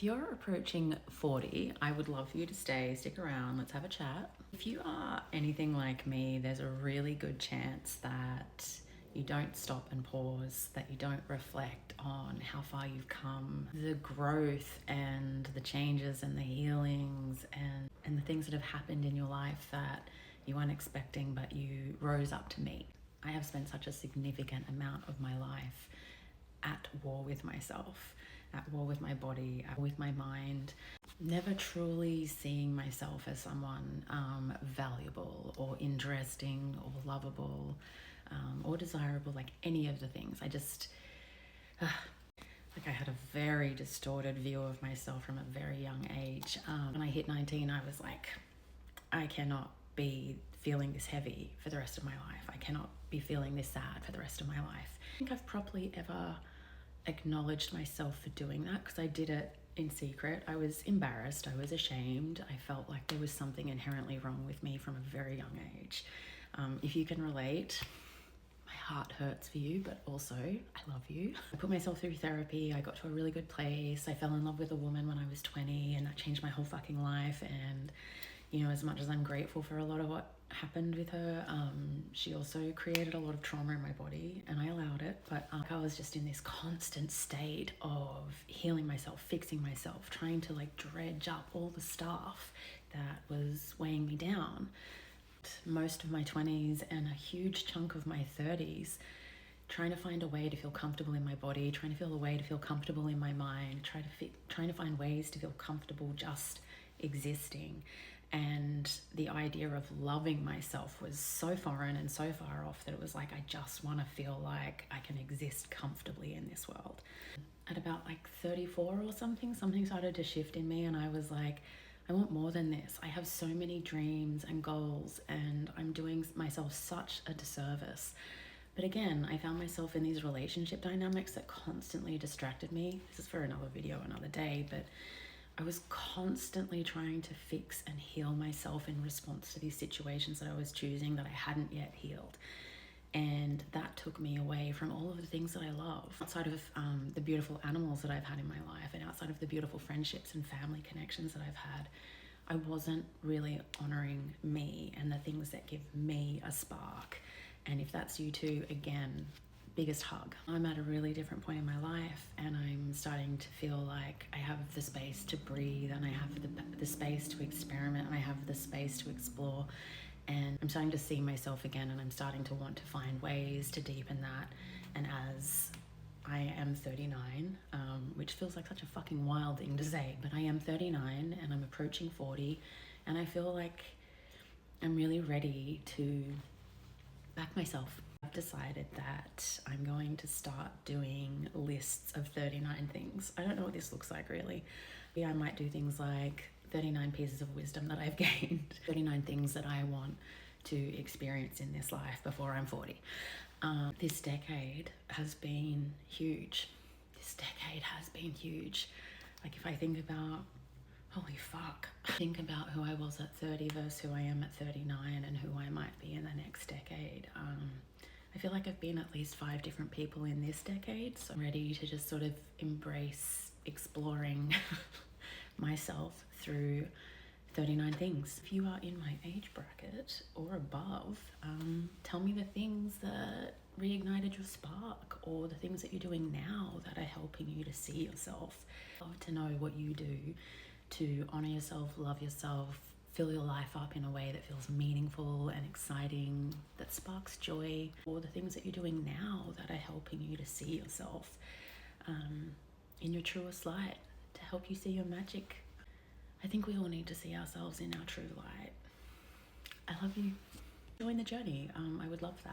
you're approaching 40, I would love for you to stick around, let's have a chat. If you are anything like me, there's a really good chance that you don't stop and pause, that you don't reflect on how far you've come, the growth and the changes and the healings and the things that have happened in your life that you weren't expecting but you rose up to meet. I have spent such a significant amount of my life at war with myself, at war with my body, at war with my mind, never truly seeing myself as someone valuable or interesting or lovable or desirable, like any of the things. I had a very distorted view of myself from a very young age. When I hit 19, I was like, I cannot be feeling this heavy for the rest of my life. I cannot be feeling this sad for the rest of my life. I think I've properly ever acknowledged myself for doing that because I did it in secret. I was embarrassed, I was ashamed, I felt like there was something inherently wrong with me from a very young age. If you can relate, my heart hurts for you, but also I love you. I put myself through therapy, I got to a really good place, I fell in love with a woman when I was 20 and that changed my whole fucking life. And you know, as much as I'm grateful for a lot of what happened with her, she also created a lot of trauma in my body and I allowed it. But I was just in this constant state of healing myself, fixing myself, trying to like dredge up all the stuff that was weighing me down. Most of my 20s and a huge chunk of my 30s, trying to find a way to feel comfortable in my body, trying to feel a way to feel comfortable in my mind, trying to find ways to feel comfortable just existing. And the idea of loving myself was so foreign and so far off that it was like, I just want to feel like I can exist comfortably in this world. At about like 34 or something started to shift in me and I was like, I want more than this. I have so many dreams and goals and I'm doing myself such a disservice. But again, I found myself in these relationship dynamics that constantly distracted me. This is for another video another day, but I was constantly trying to fix and heal myself in response to these situations that I was choosing that I hadn't yet healed. And that took me away from all of the things that I love. Outside of the beautiful animals that I've had in my life and outside of the beautiful friendships and family connections that I've had, I wasn't really honoring me and the things that give me a spark. And if that's you too, again, biggest hug. I'm at a really different point in my life and I'm starting to feel like I have the space to breathe and I have the space to experiment and I have the space to explore. And I'm starting to see myself again and I'm starting to want to find ways to deepen that. And as I am 39, which feels like such a fucking wild thing to say, but I am 39 and I'm approaching 40 and I feel like I'm really ready to back myself. I've decided that I'm going to start doing lists of 39 things. I don't know what this looks like really. I might do things like 39 pieces of wisdom that I've gained, 39 things that I want to experience in this life before I'm 40. This decade has been huge. Like if I think about, holy fuck, think about who I was at 30 versus who I am at 39 and who I might be in the next decade. I feel like I've been at least 5 different people in this decade, so I'm ready to just sort of embrace exploring myself through 39 things. If you are in my age bracket or above, tell me the things that reignited your spark or the things that you're doing now that are helping you to see yourself. I'd love to know what you do to honor yourself, love yourself, fill your life up in a way that feels meaningful and exciting, that sparks joy, or the things that you're doing now that are helping you to see yourself in your truest light, to help you see your magic. I think we all need to see ourselves in our true light. I love you. Join the journey. I would love that.